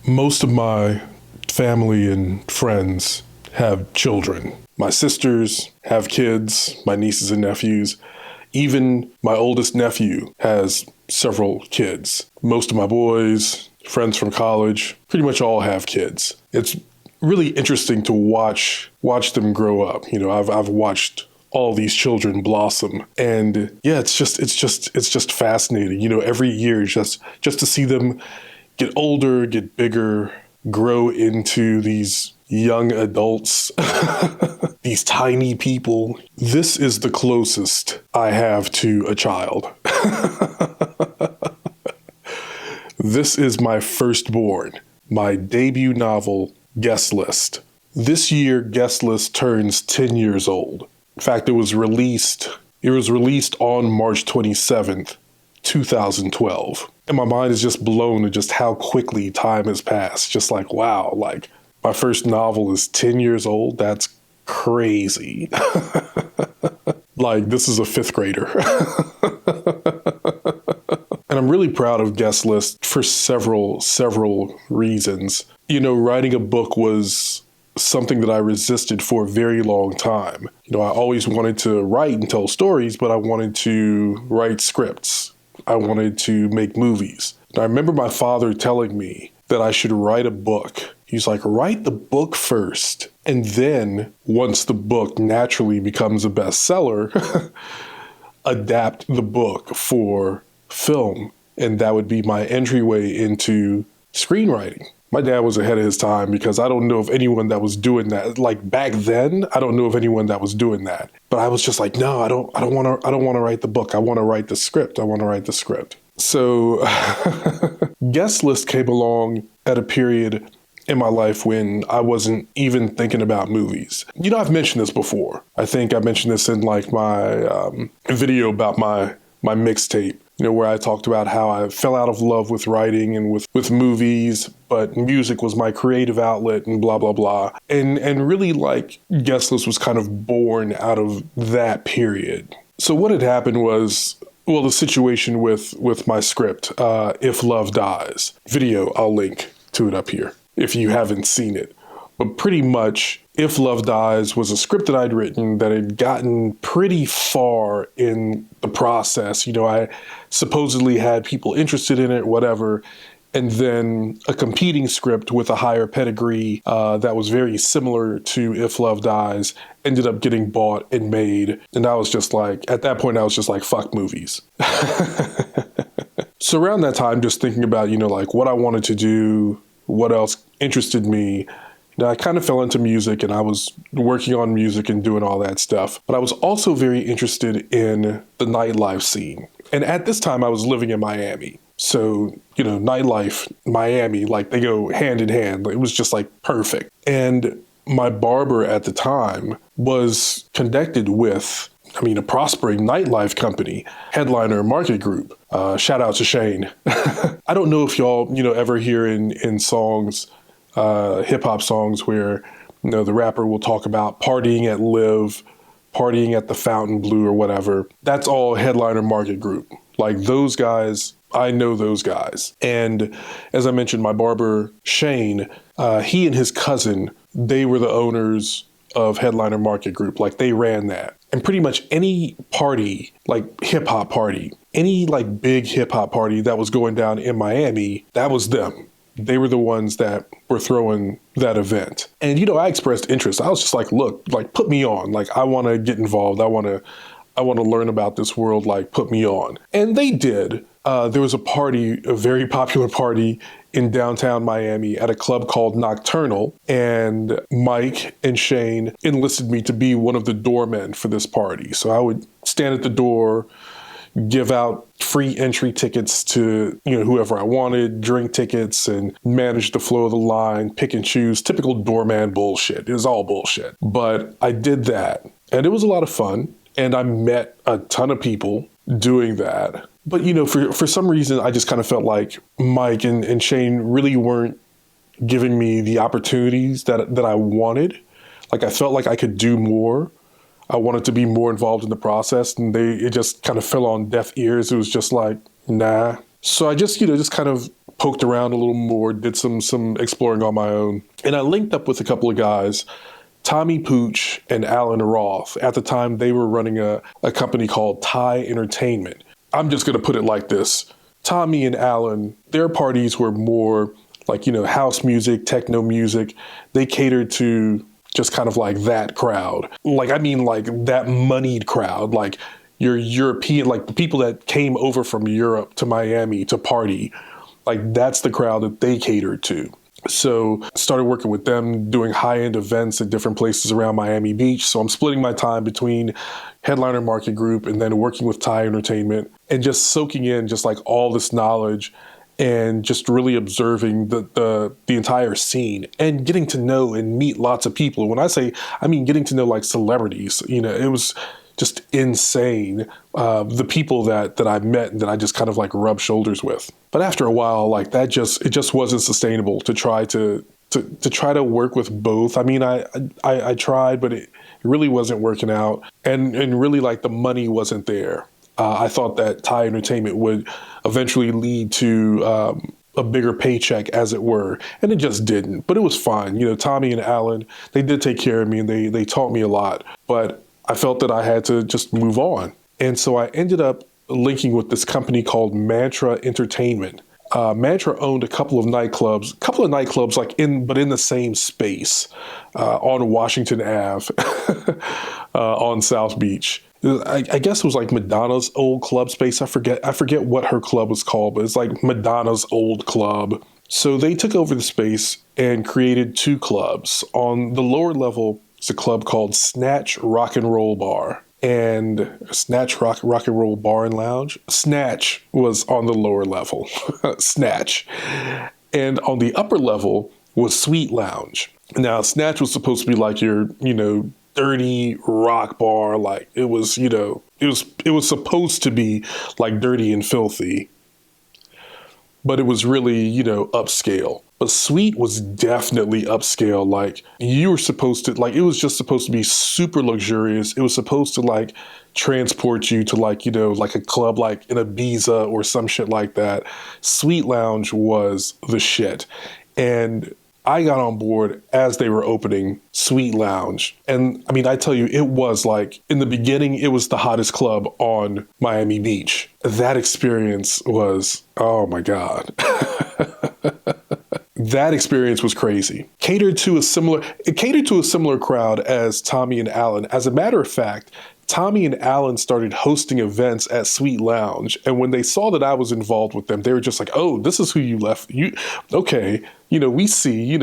Most of my family and friends have children. My sisters have kids, my nieces and nephews. Even my oldest nephew has several kids. Most of my boys, friends from college, pretty much all have kids. It's really interesting to watch them grow up. You know, I've watched all these children blossom, and yeah, it's just fascinating. You know, every year just to see them get older, get bigger, grow into these young adults, these tiny people. This is the closest I have to a child. This is my firstborn, my debut novel, Guestlist. This year, Guestlist turns 10 years old. In fact, it was released on March 27th, 2012. And my mind is just blown at just how quickly time has passed. Just like, wow, like my first novel is 10 years old. That's crazy. Like, this is a fifth grader. And I'm really proud of Guestlist for several reasons. You know, writing a book was something that I resisted for a very long time. You know, I always wanted to write and tell stories, but I wanted to write scripts. I wanted to make movies. And I remember my father telling me that I should write a book. He's like, write the book first. And then once the book naturally becomes a bestseller, adapt the book for film. And that would be my entryway into screenwriting. My dad was ahead of his time because I don't know of anyone that was doing that. Like back then, I don't know of anyone that was doing that. But I was just like, no, I don't want to write the book. I want to write the script. So Guestlist came along at a period in my life when I wasn't even thinking about movies. You know, I've mentioned this before. I think I mentioned this in like my video about my mixtape. You know, where I talked about how I fell out of love with writing and with movies, but music was my creative outlet and blah, blah, blah. And really, like, Guestlist was kind of born out of that period. So what had happened was, well, the situation with my script, If Love Dies. Video, I'll link to it up here if you haven't seen it. But pretty much, If Love Dies was a script that I'd written that had gotten pretty far in the process. You know, I supposedly had people interested in it, whatever. And then a competing script with a higher pedigree that was very similar to If Love Dies ended up getting bought and made. And I was just like, at that point, I was just like, fuck movies. So around that time, just thinking about, you know, like what I wanted to do, what else interested me. Now, I kind of fell into music and I was working on music and doing all that stuff. But I was also very interested in the nightlife scene. And at this time, I was living in Miami. So, you know, nightlife, Miami, like they go hand in hand. It was just like perfect. And my barber at the time was connected with, a prospering nightlife company, Headliner Market Group. Shout out to Shane. I don't know if y'all, you know, ever hear in songs, hip hop songs where, you know, the rapper will talk about partying at Live, partying at the Fountain Blue or whatever. That's all Headliner Market Group. Like those guys, I know those guys. And as I mentioned, my barber, Shane, he and his cousin, they were the owners of Headliner Market Group. Like they ran that. And pretty much any party, like hip hop party, any like big hip hop party that was going down in Miami, that was them. They were the ones that were throwing that event. And, you know, I expressed interest. I was just like, look, like, put me on. Like, I want to get involved. I want to learn about this world. Like, put me on. And they did. There was a party, a very popular party in downtown Miami at a club called Nocturnal. And Mike and Shane enlisted me to be one of the doormen for this party. So I would stand at the door, give out free entry tickets to, you know, whoever I wanted, drink tickets, and manage the flow of the line, pick and choose, typical doorman bullshit. It was all bullshit. But I did that, and it was a lot of fun, and I met a ton of people doing that. But, you know, for some reason, I just kind of felt like Mike and Shane really weren't giving me the opportunities that I wanted. Like, I felt like I could do more. I wanted to be more involved in the process, and it just kind of fell on deaf ears. It was just like, nah. So I just kind of poked around a little more, did some exploring on my own. And I linked up with a couple of guys, Tommy Pooch and Alan Roth. At the time, they were running a company called Thai Entertainment. I'm just going to put it like this. Tommy and Alan, their parties were more like, house music, techno music. They catered to just kind of like that crowd. Like that moneyed crowd, like your European, like the people that came over from Europe to Miami to party. Like that's the crowd that they catered to. So I started working with them, doing high-end events at different places around Miami Beach. So I'm splitting my time between Headliner Market Group and then working with Thai Entertainment and just soaking in just like all this knowledge and just really observing the entire scene and getting to know and meet lots of people. When I mean getting to know like celebrities, it was just insane. The people that I met and that I just kind of like rubbed shoulders with. But after a while, like it just wasn't sustainable to try to work with both. I mean, I tried, but it really wasn't working out. And really like the money wasn't there. I thought that Thai Entertainment would eventually lead to a bigger paycheck, as it were, and it just didn't. But it was fine. Tommy and Alan, they did take care of me and they taught me a lot. But I felt that I had to just move on. And so I ended up linking with this company called Mantra Entertainment. Mantra owned a couple of nightclubs but in the same space on Washington Ave on South Beach. I guess it was like Madonna's old club space. I forget what her club was called, but it's like Madonna's old club. So they took over the space and created two clubs. On the lower level, it's a club called Snatch Rock and Roll Bar and Snatch Rock and Roll Bar and Lounge. Snatch was on the lower level, Snatch. And on the upper level was Sweet Lounge. Now, Snatch was supposed to be like your, dirty rock bar. Like it was supposed to be like dirty and filthy, but it was really, upscale. But Sweet was definitely upscale. Like you were supposed to, like, it was just supposed to be super luxurious. It was supposed to like transport you to like, like a club like in Ibiza or some shit like that. Sweet Lounge was the shit. And I got on board as they were opening Sweet Lounge. And I mean, I tell you, it was like, in the beginning, it was the hottest club on Miami Beach. That experience was, oh my God. That experience was crazy. It catered to a similar crowd as Tommy and Alan. As a matter of fact, Tommy and Alan started hosting events at Sweet Lounge. And when they saw that I was involved with them, they were just like, oh, this is who you left. Okay, we see,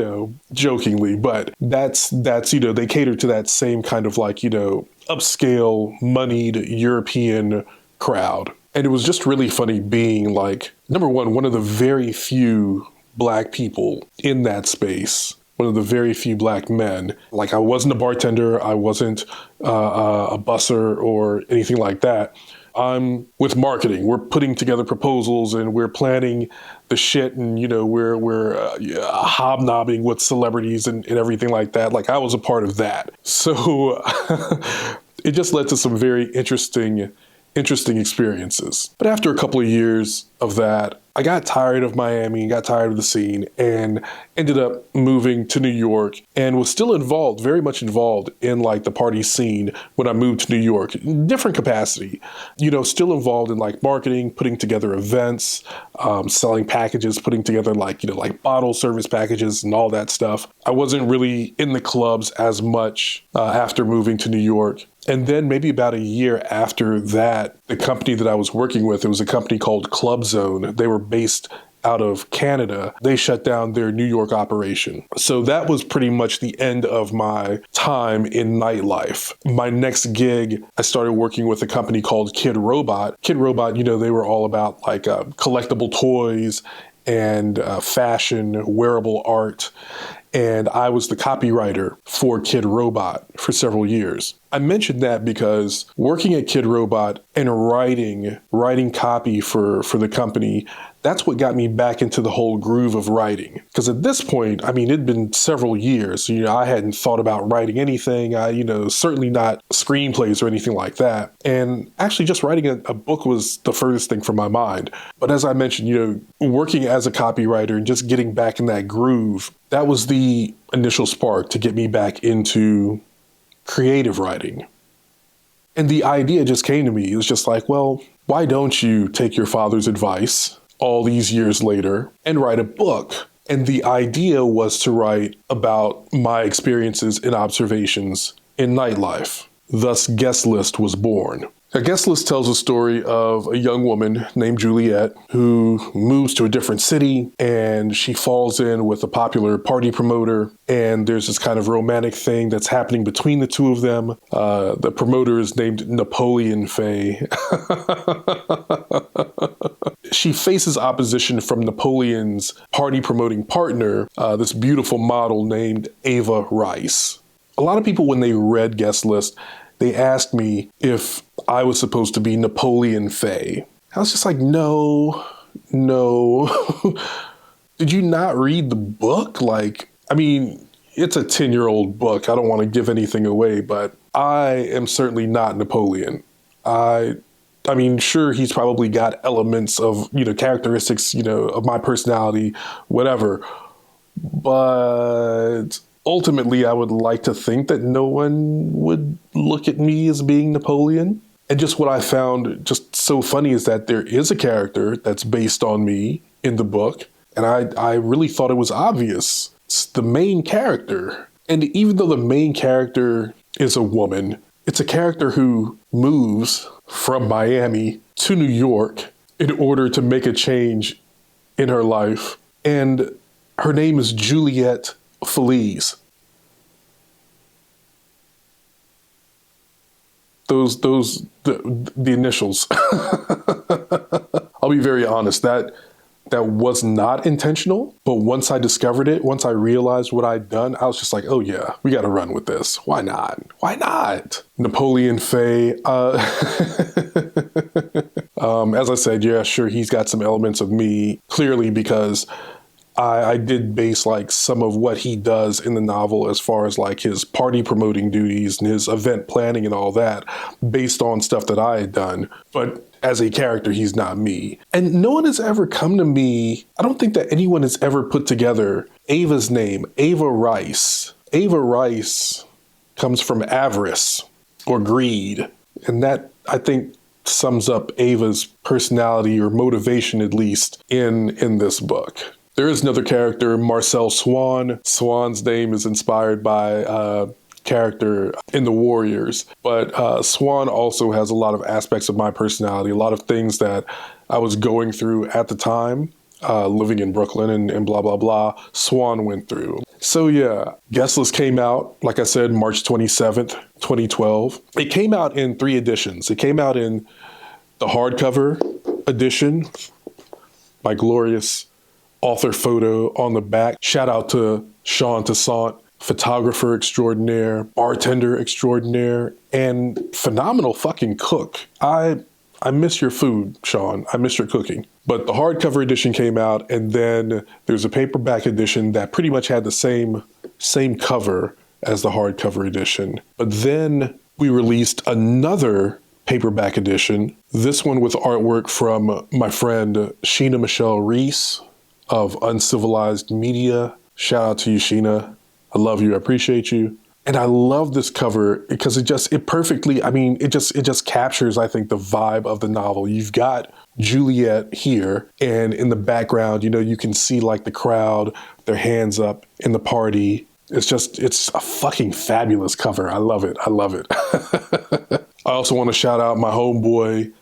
jokingly, but that's, they cater to that same kind of like, upscale, moneyed European crowd. And it was just really funny being like, number one of the very few Black people in that space. One of the very few Black men. Like I wasn't a bartender, I wasn't a busser or anything like that. I'm with marketing. We're putting together proposals and we're planning the shit, and we're hobnobbing with celebrities and everything like that. Like I was a part of that. So it just led to some very interesting experiences. But after a couple of years of that, I got tired of Miami, got tired of the scene, and ended up moving to New York and was still involved, very much involved in like the party scene when I moved to New York. Different capacity, still involved in like marketing, putting together events, selling packages, putting together like bottle service packages and all that stuff. I wasn't really in the clubs as much after moving to New York. And then maybe about a year after that, the company that I was working with, it was a company called Club Zone. They were based out of Canada. They shut down their New York operation. So that was pretty much the end of my time in nightlife. My next gig, I started working with a company called Kid Robot. Kid Robot, they were all about like collectible toys and fashion, wearable art. And I was the copywriter for Kid Robot for several years. I mentioned that because working at Kid Robot and writing copy for the company, that's what got me back into the whole groove of writing. Because at this point, I mean, it'd been several years. I hadn't thought about writing anything. Certainly not screenplays or anything like that. And actually just writing a book was the furthest thing from my mind. But as I mentioned, working as a copywriter and just getting back in that groove, that was the initial spark to get me back into creative writing. And the idea just came to me. It was just like, well, why don't you take your father's advice all these years later and write a book? And the idea was to write about my experiences and observations in nightlife. Thus, Guestlist was born. A Guestlist tells a story of a young woman named Juliet who moves to a different city, and she falls in with a popular party promoter, and there's this kind of romantic thing that's happening between the two of them. The promoter is named Napoleon Faye. She faces opposition from Napoleon's party promoting partner, this beautiful model named Ava Rice. A lot of people, when they read Guestlist, they asked me if I was supposed to be Napoleon Faye. I was just like, no. Did you not read the book? It's a 10-year-old book. I don't want to give anything away, but I am certainly not Napoleon. Sure, he's probably got elements of, characteristics, of my personality, whatever. But ultimately, I would like to think that no one would look at me as being Napoleon. And just what I found just so funny is that there is a character that's based on me in the book. And I really thought it was obvious. It's the main character. And even though the main character is a woman, it's a character who moves from Miami to New York in order to make a change in her life. And her name is Juliet Feliz. The initials. I'll be very honest, that was not intentional. But once I discovered it, once I realized what I'd done, I was just like, oh yeah, we got to run with this. Why not? Napoleon Faye. As I said, yeah, sure, he's got some elements of me, clearly, because I did base some of what he does in the novel as far as his party promoting duties and his event planning and all that based on stuff that I had done. But as a character, he's not me. And no one has ever come to me. I don't think that anyone has ever put together Ava's name, Ava Rice. Ava Rice comes from avarice or greed. And that, I think, sums up Ava's personality or motivation, at least in this book. There is another character, Marcel Swan. Swan's name is inspired by a character in The Warriors. But Swan also has a lot of aspects of my personality, a lot of things that I was going through at the time, living in Brooklyn and blah, blah, blah. Swan went through. So yeah, Guestlist came out, like I said, March 27th, 2012. It came out in 3 editions. It came out in the hardcover edition, my glorious author photo on the back. Shout out to Sean Toussaint, photographer extraordinaire, bartender extraordinaire, and phenomenal fucking cook. I miss your food, Sean. I miss your cooking. But the hardcover edition came out, and then there's a paperback edition that pretty much had the same cover as the hardcover edition. But then we released another paperback edition, this one with artwork from my friend Sheena Michelle Reese of Uncivilized Media. Shout out to you, Sheena. I love you. I appreciate you. And I love this cover because it perfectly, it just captures, I think, the vibe of the novel. You've got Juliet here, and in the background, you can see the crowd, their hands up in the party. It's a fucking fabulous cover. I love it. I also want to shout out my homeboy,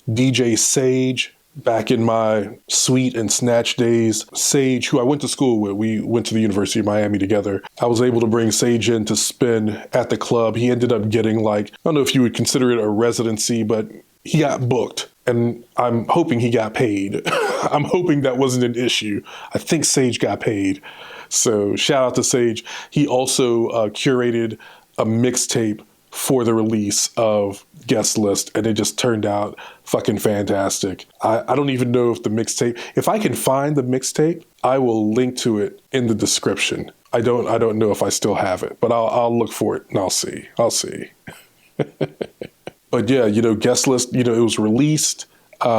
DJ Sage. Back in my Sweet and Snatch days, Sage, who I went to school with, we went to the University of Miami together. I was able to bring Sage in to spin at the club. He ended up getting I don't know if you would consider it a residency, but he got booked. And I'm hoping he got paid. I'm hoping that wasn't an issue. I think Sage got paid. So shout out to Sage. He also curated a mixtape for the release of Guestlist, and it just turned out fucking fantastic. I don't even know if the mixtape, if I can find the mixtape, I will link to it in the description. I don't know if I still have it, but I'll look for it and I'll see. But yeah, Guestlist, it was released.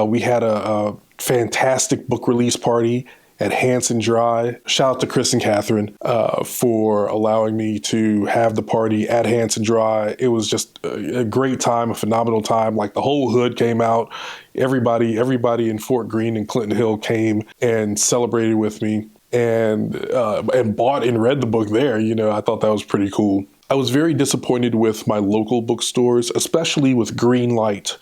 We had a fantastic book release party at Hanson Dry. Shout out to Chris and Catherine for allowing me to have the party at Hanson Dry. It was just a great time, a phenomenal time. Like, the whole hood came out. Everybody in Fort Greene and Clinton Hill came and celebrated with me and bought and read the book there. I thought that was pretty cool. I was very disappointed with my local bookstores, especially with Greenlight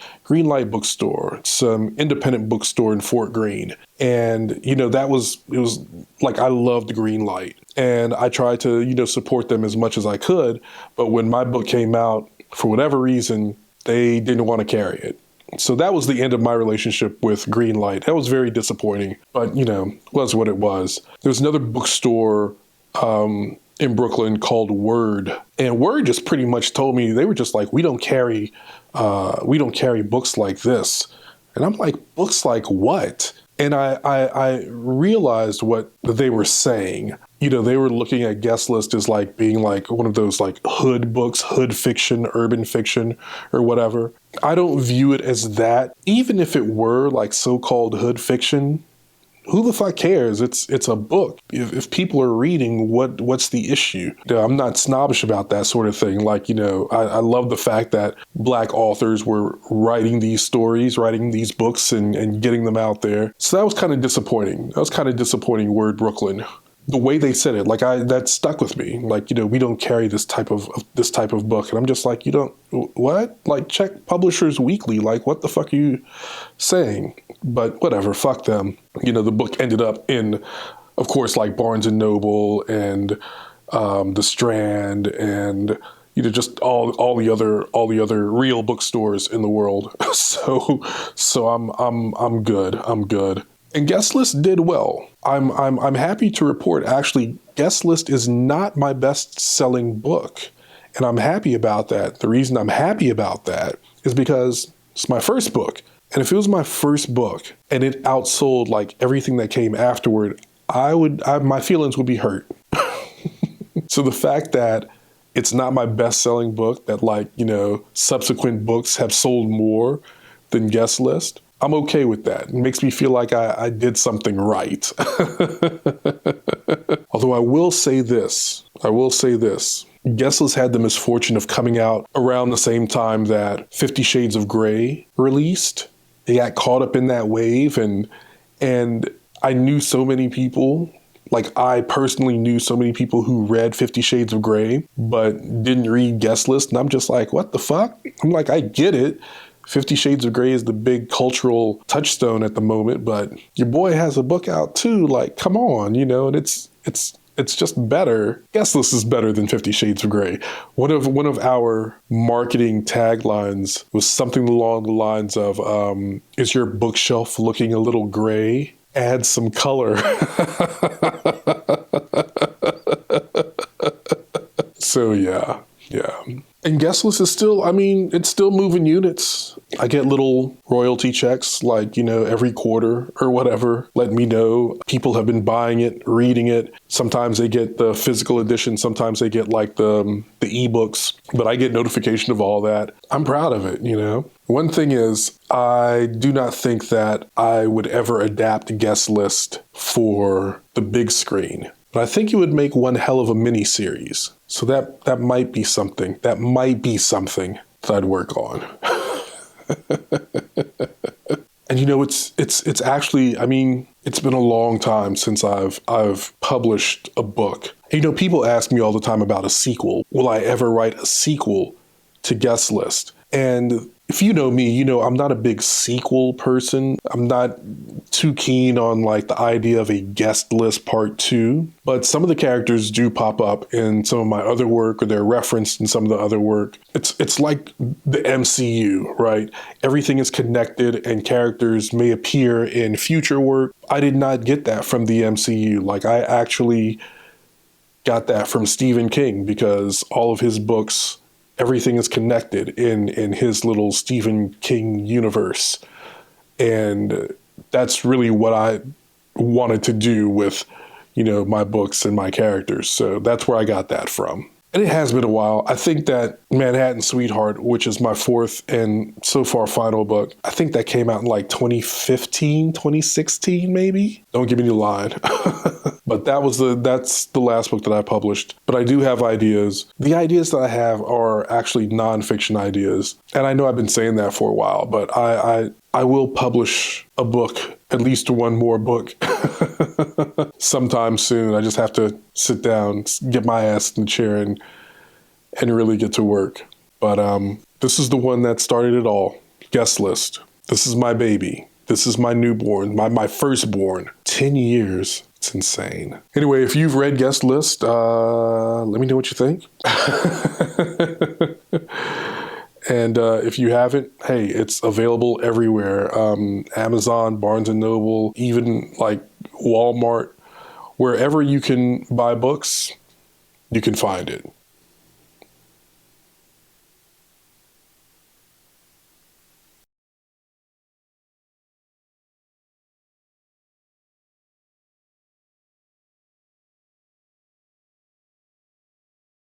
Bookstore. It's an independent bookstore in Fort Greene. And, it was like, I loved Greenlight. And I tried to, support them as much as I could. But when my book came out, for whatever reason, they didn't want to carry it. So that was the end of my relationship with Greenlight. That was very disappointing, but, was what it was. There was another bookstore in Brooklyn called Word. And Word just pretty much told me, they were just like, we don't carry books like this. And I'm like, books like what? And I realized what they were saying. They were looking at Guestlist as like being like one of those like hood books, hood fiction, urban fiction, or whatever. I don't view it as that. Even if it were like so-called hood fiction, who the fuck cares? It's a book. If people are reading, what's the issue? I'm not snobbish about that sort of thing. Like, I love the fact that Black authors were writing these stories, writing these books and getting them out there. So that was kind of disappointing. Word Brooklyn. The way they said it, like, that stuck with me. Like, we don't carry this type of book. And I'm just like, you don't, what? Like, check Publishers Weekly. Like, what the fuck are you saying? But whatever, fuck them. The book ended up in, of course, like Barnes and Noble and The Strand and just all the other real bookstores in the world. So I'm good. And Guestlist did well. I'm happy to report, actually, Guestlist is not my best-selling book, and I'm happy about that. The reason I'm happy about that is because it's my first book. And if it was my first book and it outsold like everything that came afterward, my feelings would be hurt. So the fact that it's not my best-selling book, that subsequent books have sold more than Guestlist, I'm okay with that. It makes me feel like I did something right. Although I will say this. Guestlist had the misfortune of coming out around the same time that 50 Shades of Grey released. They got caught up in that wave, and I knew so many people. Like, I personally knew so many people who read 50 Shades of Grey, but didn't read Guestlist. And I'm just like, what the fuck? I'm like, I get it. 50 Shades of Grey is the big cultural touchstone at the moment, but your boy has a book out too. Like, come on, and it's just better. Guestlist is better than 50 Shades of Grey. One of our marketing taglines was something along the lines of, is your bookshelf looking a little gray? Add some color. So yeah. And Guestlist is still, it's still moving units. I get little royalty checks, like, every quarter or whatever. Let me know. People have been buying it, reading it. Sometimes they get the physical edition. Sometimes they get like the ebooks. But I get notification of all that. I'm proud of it, One thing is, I do not think that I would ever adapt Guestlist for the big screen. But I think it would make one hell of a mini-series. So that might be something. That I'd work on. And it's actually, it's been a long time since I've published a book. And, people ask me all the time about a sequel. Will I ever write a sequel to Guestlist? And if you know me, I'm not a big sequel person. I'm not too keen on like the idea of a Guestlist part 2, but some of the characters do pop up in some of my other work, or they're referenced in some of the other work. It's like the MCU, right? Everything is connected and characters may appear in future work. I did not get that from the MCU. Like, I actually got that from Stephen King, because all of his books, everything is connected in his little Stephen King universe. And that's really what I wanted to do with, my books and my characters. So that's where I got that from. And it has been a while. I think that Manhattan Sweetheart, which is my fourth and so far final book, I think that came out in like 2015, 2016, maybe. Don't give me any line. But that's the last book that I published. But I do have ideas. The ideas that I have are actually nonfiction ideas. And I know I've been saying that for a while, but I will publish a book, at least one more book, sometime soon. I just have to sit down, get my ass in the chair and really get to work. But this is the one that started it all. Guestlist. This is my baby. This is my newborn, my firstborn. 10 years. It's insane. Anyway, if you've read Guestlist, let me know what you think. And if you haven't, hey, it's available everywhere. Amazon, Barnes & Noble, even like Walmart. Wherever you can buy books, you can find it.